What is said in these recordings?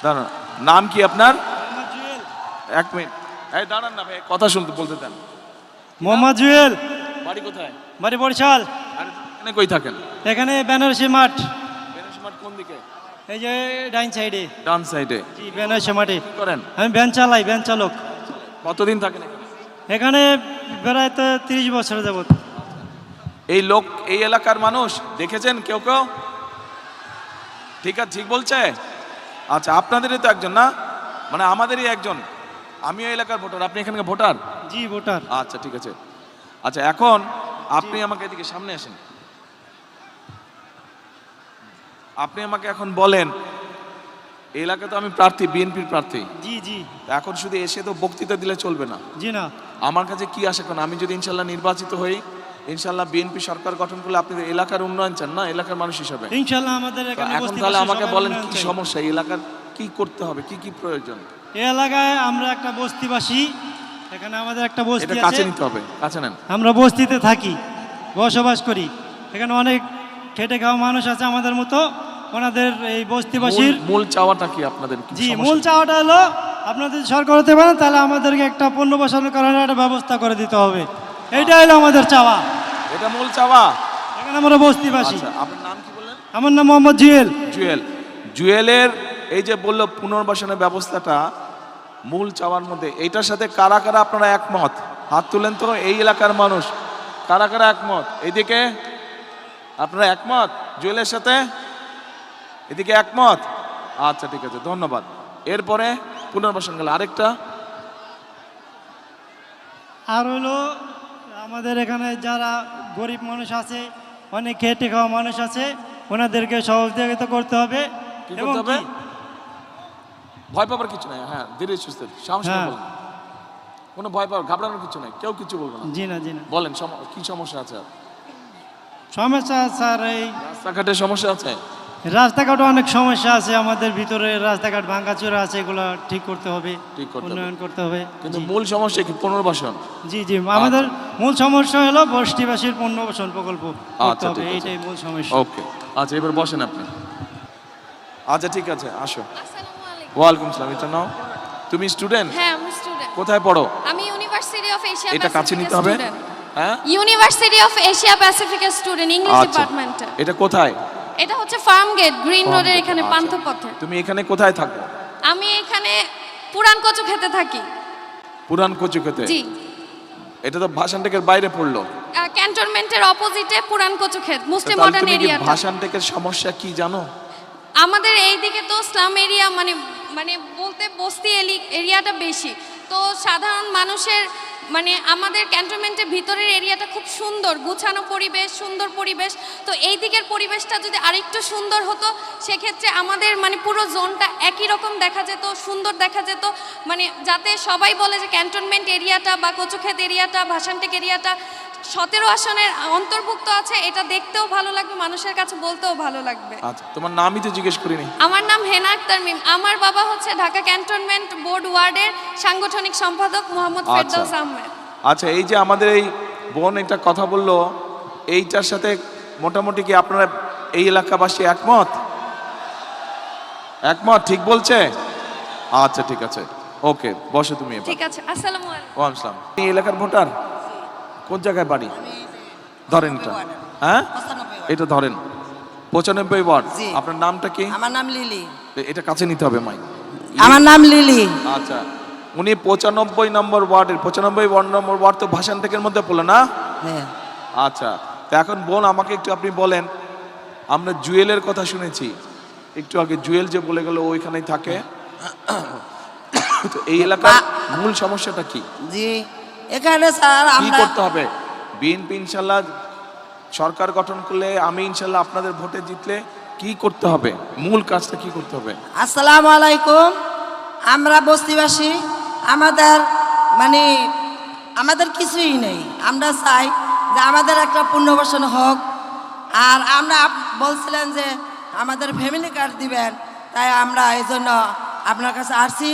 দাঁড়ান, নাম কি আপনার? এক মিনিট, এই দাঁড়ান না ভাই, কথা শুনতে বলতে দেন। মোহাম্মদ জুয়েল। বাড়ি কোথায়? বাড়ি বরিশাল। আর এখানে কই থাকেন? এখানে বেনারসি মাঠ। বেনারসি মাঠ কোন দিকে? এই যে ডাইন সাইডে। ডান সাইডে। জি, বেনারসি মাঠে। কি করেন? আমি ভ্যান চালাই, ভ্যান চালক। কতদিন থাকেন এখানে? এখানে প্রায় তো 30 বছর যাবত। এই লোক এই এলাকার মানুষ দেখেছেন কেউ কেউ? ঠিক আছে, ঠিক বলছে। আচ্ছা, আপনাদেরই তো একজন না, মানে আমাদেরই একজন। আমিও এলাকার ভোটার, আপনি এখানকার ভোটার? জি, ভোটার। আচ্ছা ঠিক আছে। আচ্ছা, এখন আপনি আমাকে এদিকে সামনে আসেন। আপনি আমাকে এখন বলেন, এই এলাকায় তো আমি প্রার্থী, বিএনপির প্রার্থী। জি জি। এখন শুধু এসে তো বক্তৃতা দিলে চলবে না। জি না। আমার কাছে কি আশা করেন, আমি যদি ইনশাল্লাহ নির্বাচিত হই, ইনশাল্লাহ বিএনপি সরকার গঠন করলে আপনি এলাকার উন্নয়ন চান না, এলাকার মানুষ হিসাবে। ইনশাআল্লাহ আমাদের তো এখানে এখন তাহলে আমাকে বলেন কি সমস্যা, এই এলাকার কি করতে হবে, কি কি প্রয়োজন? এই এলাকায় আমরা একটা বস্তিবাসী, এখানে আমাদের একটা বস্তি এটা আছে। কাছে নিতে হবে, কাছে নেন। আমরা বস্তিতে থাকি, বসবাস করি। এখানে অনেক খেটে খাওয়া মানুষ আছে আমাদের মতো। ওনাদের এই বস্তিবাসীর মূল চাওয়াটা কি আপনাদের? কি জি, সমস্যা? মূল চাওয়াটা হলো আপনাদের সরকার হতে পারেন, তাহলে আমাদেরকে একটা পণ্য বসানোর কারণে একটা ব্যবস্থা করে দিতে হবে। এইটা হলো আমাদের চাওয়া। এটা মূল চাওয়া। এখানে আমরা বস্তিবাসী। আচ্ছা, আপনার নাম কি বললেন? আমার নাম মোহাম্মদ জুয়েল। জুয়েল। জুয়েলের এই যে বললো পুনর্বাসনের ব্যবস্থাটা মূল চাওয়ার মধ্যে, এইটার সাথে কারা কারা আপনারা একমত? হাত তুলেন তো, এই এলাকার মানুষ কারা কারা একমত? এইদিকে আপনারা একমত জুয়েলের সাথে? এদিকে একমত? আচ্ছা ঠিক আছে, ধন্যবাদ। এরপরে পুনর্বাসন গেল, আরেকটা আর হলো আমাদের এখানে যারা গরিব মানুষ আছে, অনেক খেটে খাওয়া মানুষ আছে, ওনাদেরকে সহযোগিতা করতে হবে। কি এবং করতে হবে? কি? ভয় পাবার কিছু নাই, হ্যাঁ ধীরে সুস্থে সাহস করে হ্যাঁ। বলেন। কোনো ভয় পাওয়ার ঘাবড়ানোর কিছু নাই, কেউ কিছু বলবে না। জি না, জি না। বলেন কি সমস্যা আছে? সমস্যা স্যার, এই রাস্তাঘাটের সমস্যা আছে? রাস্তাঘাটে অনেক সমস্যা আছে আমাদের ভিতরে, রাস্তাঘাট ভাঙাচোরা আছে, এগুলো ঠিক করতে হবে, ঠিক করতে হবে। উন্নয়ন করতে হবে। কিন্তু মূল সমস্যা কি? পুনর্বাসন। জি জি, আমাদের মূল সমস্যা হলো বস্তিবাসীর পুনর্বাসন প্রকল্প করতে আচ্ছা, হবে, ঠিক আছে। এইটাই মূল সমস্যা। ওকে, আচ্ছা এবার বসেন আপনি। আচ্ছা ঠিক আছে, আসো। আসসালামু আলাইকুম। ওয়ালাইকুম সালাম। এটা নাও। তুমি স্টুডেন্ট? হ্যাঁ, আমি স্টুডেন্ট। কোথায় পড়ো? আমি ইউনিভার্সিটি অফ এশিয়া এটা কাছে নিতে হবে। হ্যাঁ, ইউনিভার্সিটি অফ এশিয়া প্যাসিফিকের স্টুডেন্ট, ইংলিশ আচ্ছা। ডিপার্টমেন্টে। এটা কোথায়? এটা হচ্ছে ফার্ম গেট, গ্রিন রোডের এখানে আচ্ছা। পান্থপথে। তুমি এখানে কোথায় থাকো? আমি এখানে পুরান কচু খেতে থাকি। পুরান কচুক্ষেতে? জি, এটা তো ভাষানটেকের বাইরে পড়লো। ক্যান্টনমেন্টের অপোজিটে পুরান কচু ক্ষেত, মুসলিম তাহলে মডার্ন তুমি কি এরিয়াটা। ভাষানটেকের সমস্যা কি জানো? আমাদের এইদিকে তো স্লাম এরিয়া, মানে মানে বলতে বস্তি এরিয়াটা বেশি। তো সাধারণ মানুষের মানে আমাদের ক্যান্টনমেন্টের ভিতরের এরিয়াটা খুব সুন্দর, গুছানো পরিবেশ, সুন্দর পরিবেশ। তো এই দিকের পরিবেশটা যদি আরেকটু সুন্দর হতো, সেক্ষেত্রে আমাদের মানে পুরো জোনটা একই রকম দেখা যেত, সুন্দর দেখা যেত। মানে যাতে সবাই বলে যে ক্যান্টনমেন্ট এরিয়াটা বা কচুক্ষেত এরিয়াটা, ভাষানটেক এরিয়াটা 17 আসনের অন্তর্ভুক্ত আছে, এটা দেখতেও ভালো লাগবে, মানুষের কাছে বলতেও ভালো লাগবে। আচ্ছা, তোমার নামই তো জিজ্ঞেস করিনি। আমার নাম হেনা আক্তার মিম। আমার বাবা হচ্ছে ঢাকা ক্যান্টনমেন্ট বোর্ড ওয়ার্ডের সাংগঠনিক সম্পাদক মোহাম্মদ আচ্ছা। ফেরদৌস আহমেদ। আচ্ছা, এই যে আমাদের এই বোন একটা কথা বললো, এইটার সাথে মোটামুটি কি আপনারা এই এলাকাবাসী একমত? একমত, ঠিক বলছে? আচ্ছা ঠিক আছে, ওকে বসো তুমি এবার। ঠিক আছে, আসসালামু আলাইকুম। ওয়ালাইকুম আসসালাম। এই এলাকার ভোটার? কোন জায়গায় বাড়ি? ধরেন এটা, হ্যাঁ এটা ধরেন, 95 ওয়ার্ড। জি। আপনার নামটা কি? আমার নাম লিলি। এটা কাছে নিতে হবে মাই। আমার নাম লিলি। আচ্ছা, উনি 95 নম্বর ওয়ার্ডের, 95 নম্বর ওয়ার্ড তো ভাষানটেকের মধ্যে পড়লো না? হ্যাঁ। আচ্ছা, তো এখন বোন আমাকে একটু আপনি বলেন, আমরা জুয়েলের কথা শুনেছি একটু আগে, জুয়েল যে বলে গেল ওইখানেই থাকে, তো এই এলাকার মূল সমস্যাটা কি? জি, এখানে স্যার কি আমরা করতে হবে? বিএনপি ইনশাল্লাহ সরকার গঠন করলে, আমি ইনশাল্লাহ আপনাদের ভোটে জিতলে কি করতে হবে, মূল কাজটা কি করতে হবে? আসসালামু আলাইকুম। আমরা বস্তিবাসী, আমাদের মানে আমাদের কিছুই নেই। আমরা চাই যে আমাদের একটা পুনর্বাসন হোক। আর আমরা বলছিলেন যে আমাদের ফ্যামিলি কার্ড দিবেন, তাই আমরা এই জন্য আপনার কাছে আসছি।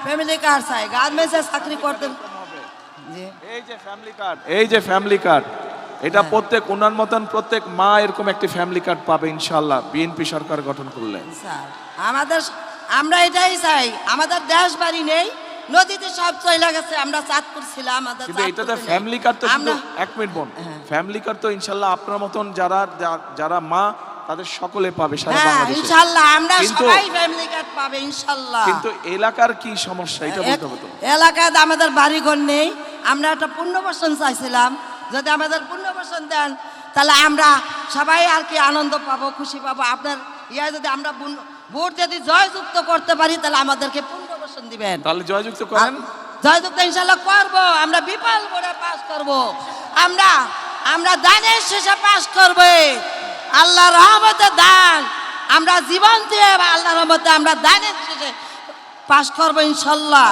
ফ্যামিলি কার্ড চাই, গার্মেন্টসে চাকরি করতে। জি। এই যে ফ্যামিলি কার্ড, এই যে ফ্যামিলি কার্ড, এটা প্রত্যেক ওনার মতন প্রত্যেক মা এরকম একটি ফ্যামিলি কার্ড পাবে ইনশাআল্লাহ বিএনপি সরকার গঠন করলে। স্যার আমরা এটাই চাই, আমাদের দেশ বাড়ি নেই, নদীতে সব চলে গেছে, আমরা চাঁদপুর ছিলাম, আমাদের কিন্তু এটাতে চাঁদপুরে নেই। ফ্যামিলি কার্ড তো শুধু আমরা- 1 মিনিট বোন, ফ্যামিলি কার্ড তো ইনশাআল্লাহ আপনার মতন যারা মা তাদের সকলে পাবে সারা হ্যাঁ বাংলাদেশে। ইনশাল্লাহ আমরা কিন্তু- সবাই ফ্যামিলি কার্ড পাবে ইনশাল্লাহ। কিন্তু এলাকার কি সমস্যা এটা বলতে হবে তো। এলাকায় আমাদের বাড়িঘর নেই, আমরা একটা পুনর্বাসন চাইছিলাম, যদি আমাদের পুনর্বাসন দেন তাহলে আমরা সবাই আর কি আনন্দ পাবো, খুশি পাবো। আপনার যদি আমরা ভোট যদি জয়যুক্ত করতে পারি তাহলে আমাদেরকে পুনর্বাসন দিবেন। তাহলে জয়যুক্ত করেন। জয়যুক্ত ইনশাল্লাহ করব, আমরা বিপুল ভোটে পাস করব, আমরা দানের শেষে পাস করব। আল্লাহর রহমতে দান, আমরা জীবন দিয়ে আল্লাহর রহমতে আমরা দানের শেষে পাস করব ইনশাল্লাহ।